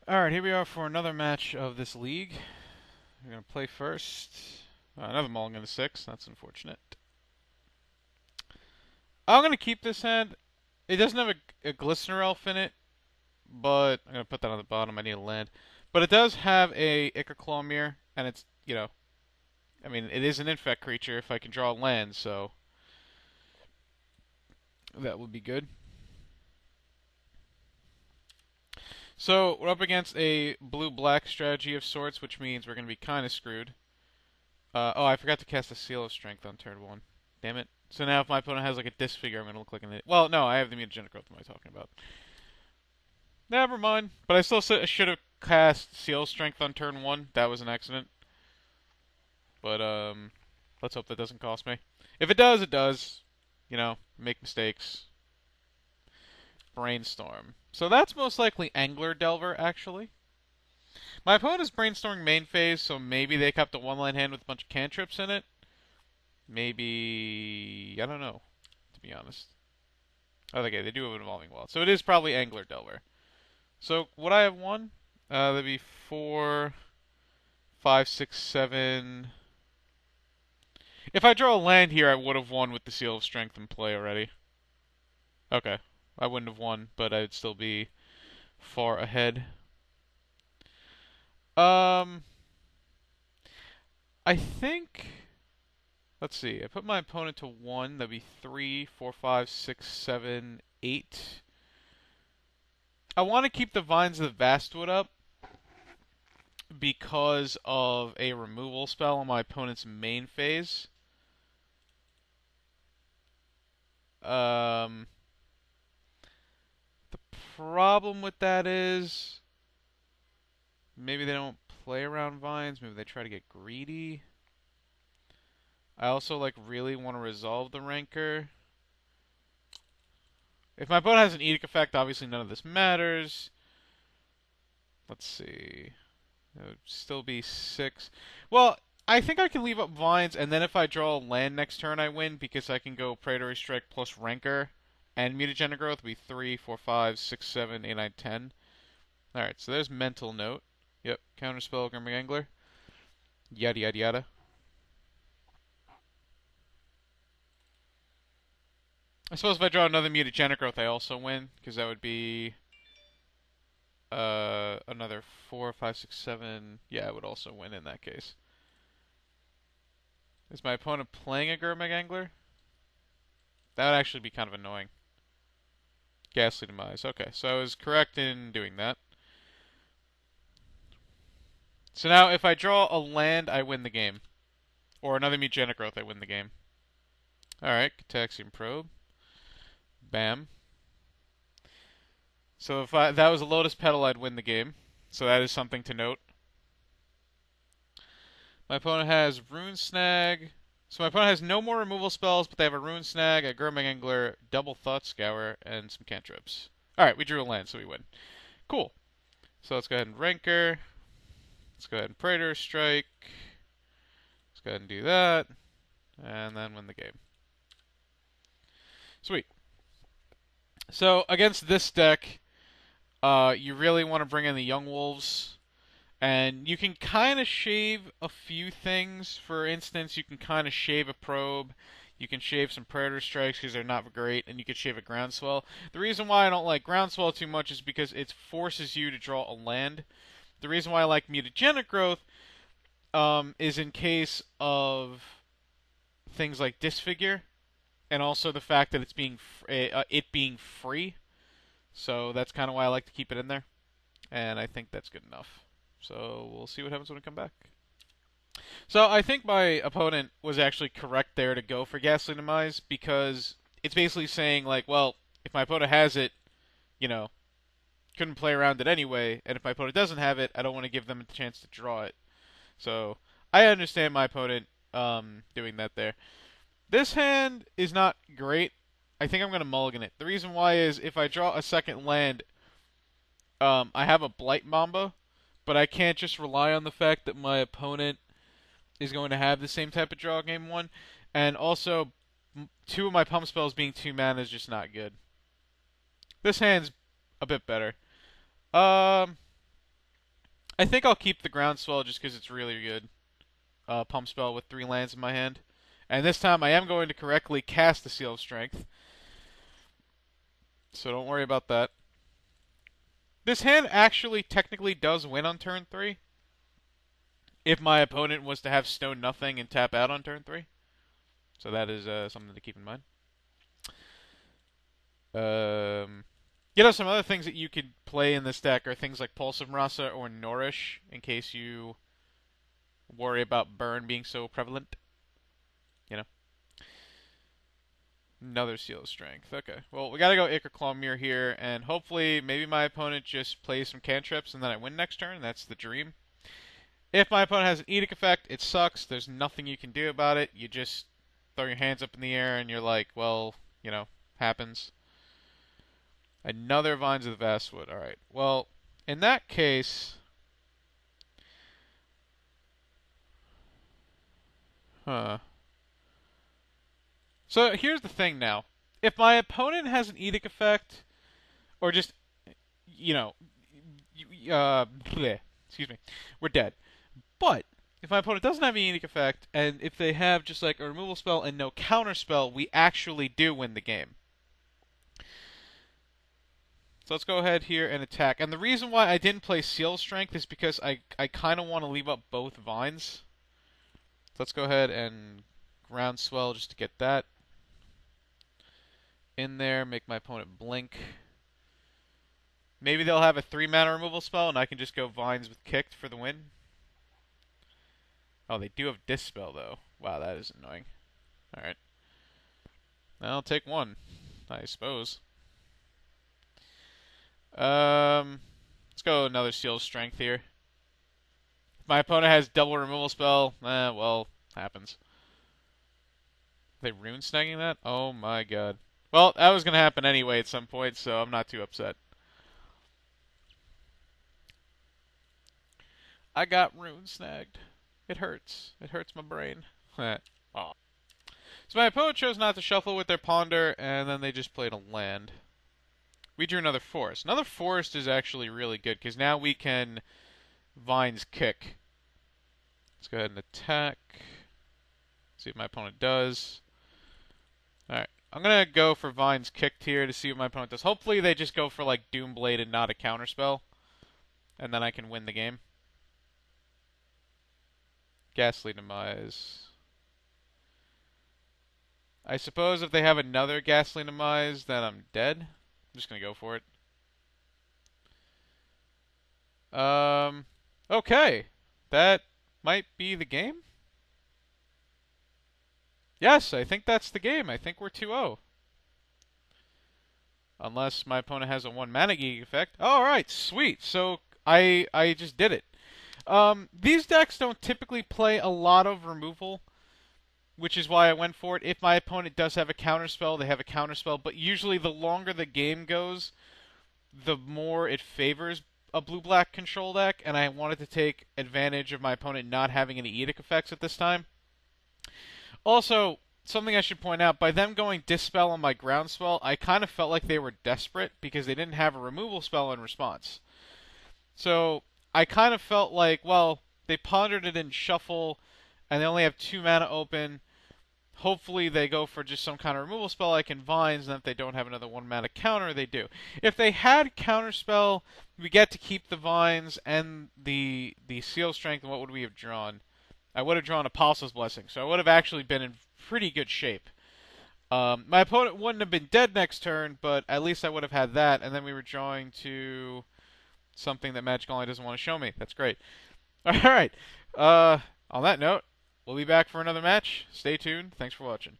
Alright, here we are for another match of this league. We're going to play first. Another mulligan to 6. That's unfortunate. I'm going to keep this hand. It doesn't have a Glistener Elf in it, but I'm going to put that on the bottom. I need a land. But it does have a Ichor Mirror, and it's, I mean, it is an Infect creature if I can draw a land, so that would be good. So, we're up against a blue-black strategy of sorts, which means we're going to be kind of screwed. Oh, I forgot to cast a Seal of Strength on turn 1. Damn it. So now if my opponent has like a disfigure, I'm going to look like an idiot. Well, no, I have the mutagenic growth. What am I talking about? Never mind. But I still should have cast Seal Strength on turn 1. That was an accident. But, let's hope that doesn't cost me. If it does, it does. Make mistakes. Brainstorm. So that's most likely Angler Delver, actually. My opponent is brainstorming main phase, so maybe they kept a one-line hand with a bunch of cantrips in it. Maybe... I don't know, to be honest. Oh, okay, they do have an Evolving Wild. So it is probably Angler Delver. So would I have won? That'd be 4, 5, 6, 7... If I draw a land here, I would have won with the Seal of Strength in play already. Okay, I wouldn't have won, but I'd still be far ahead. I think... Let's see. I put my opponent to 1. That'd be 3, 4, 5, 6, 7, 8. I want to keep the Vines of the Vastwood up because of a removal spell on my opponent's main phase. The problem with that is maybe they don't play around Vines. Maybe they try to get greedy. I also really want to resolve the Rancor. If my opponent has an Edict effect, obviously none of this matters. Let's see. It would still be 6. Well, I think I can leave up Vines, and then if I draw a land next turn, I win, because I can go Predatory Strike plus Rancor, and Mutagenic Growth will be 3, 4, 5, 6, 7, 8, 9, 10. Alright, so there's Mental Note. Yep, Counterspell, Grimmy Angler. Yada yada yada. I suppose if I draw another Mutagenic Growth, I also win, because that would be another 4, 5, 6, 7. Yeah, I would also win in that case. Is my opponent playing a Gurmag Angler? That would actually be kind of annoying. Ghastly Demise. Okay, so I was correct in doing that. So now if I draw a land, I win the game. Or another Mutagenic Growth, I win the game. Alright, Cataxian Probe. Bam. So if that was a Lotus Petal, I'd win the game. So that is something to note. My opponent has Rune Snag. So my opponent has no more removal spells, but they have a Rune Snag, a Gurmag Angler, double Thought Scour, and some cantrips. Alright, we drew a land, so we win. Cool. So let's go ahead and Rancor. Let's go ahead and Praetor Strike. Let's go ahead and do that. And then win the game. Sweet. So against this deck, you really want to bring in the Young Wolves. And you can kind of shave a few things. For instance, you can kind of shave a Probe. You can shave some Predator Strikes because they're not great. And you can shave a Groundswell. The reason why I don't like Groundswell too much is because it forces you to draw a land. The reason why I like Mutagenic Growth is in case of things like Disfigure. And also the fact that it's being free. So that's kind of why I like to keep it in there. And I think that's good enough. So we'll see what happens when we come back. So I think my opponent was actually correct there to go for Ghastly Demise, because it's basically saying, well, if my opponent has it, couldn't play around it anyway, and if my opponent doesn't have it, I don't want to give them a chance to draw it. So I understand my opponent doing that there. This hand is not great. I think I'm going to mulligan it. The reason why is if I draw a second land, I have a Blight Mamba, but I can't just rely on the fact that my opponent is going to have the same type of draw game 1. And also, 2 of my pump spells being 2 mana is just not good. This hand's a bit better. I think I'll keep the Groundswell just because it's really good. Pump spell with 3 lands in my hand. And this time I am going to correctly cast the Seal of Strength. So don't worry about that. This hand actually technically does win on turn 3. If my opponent was to have Stone Nothing and tap out on turn 3. So that is something to keep in mind. Some other things that you could play in this deck are things like Pulse of Marasa or Nourish, in case you worry about burn being so prevalent. You know. Another Seal of Strength. Okay. Well, we gotta go Ichor Claw Mirror here, and hopefully maybe my opponent just plays some cantrips and then I win next turn. That's the dream. If my opponent has an Edict effect, it sucks. There's nothing you can do about it. You just throw your hands up in the air and you're like, well, happens. Another Vines of the Vastwood. Alright. Well, in that case... Huh. So here's the thing now. If my opponent has an Edict effect, or just, excuse me, we're dead. But if my opponent doesn't have an Edict effect, and if they have just like a removal spell and no counter spell, we actually do win the game. So let's go ahead here and attack. And the reason why I didn't play Seal Strength is because I kind of want to leave up both Vines. So let's go ahead and Groundswell just to get that in there, make my opponent blink. Maybe they'll have a 3-mana removal spell and I can just go Vines with Kicked for the win. Oh, they do have Dispel though. Wow, that is annoying. Alright. I'll take one, I suppose. Let's go another Seal Strength here. If my opponent has double removal spell, well, happens. Are they rune snagging that? Oh my god. Well, that was going to happen anyway at some point, so I'm not too upset. I got rune snagged. It hurts. It hurts my brain. Oh. So my opponent chose not to shuffle with their Ponder, and then they just played a land. We drew another Forest. Another Forest is actually really good, because now we can Vines Kick. Let's go ahead and attack. See what my opponent does. Alright. I'm going to go for Vines Kicked here to see what my opponent does. Hopefully they just go for like Doomblade and not a counterspell. And then I can win the game. Ghastly Demise. I suppose if they have another Ghastly Demise, then I'm dead. I'm just going to go for it. Okay. That might be the game. Yes, I think that's the game. I think we're 2-0. Unless my opponent has a 1-mana geek effect. Alright, sweet. So I just did it. These decks don't typically play a lot of removal, which is why I went for it. If my opponent does have a counterspell, they have a counterspell. But usually the longer the game goes, the more it favors a blue-black control deck. And I wanted to take advantage of my opponent not having any Edict effects at this time. Also, something I should point out, by them going Dispel on my Groundswell, I kind of felt like they were desperate because they didn't have a removal spell in response. So I kind of felt like, well, they pondered it in Shuffle, and they only have 2 mana open. Hopefully they go for just some kind of removal spell like in Vines, and if they don't have another 1 mana counter, they do. If they had Counterspell, we get to keep the Vines and the Seal Strength, and what would we have drawn? I would have drawn Apostle's Blessing, so I would have actually been in pretty good shape. My opponent wouldn't have been dead next turn, but at least I would have had that, and then we were drawing to something that Magic Online doesn't want to show me. That's great. Alright, on that note, we'll be back for another match. Stay tuned. Thanks for watching.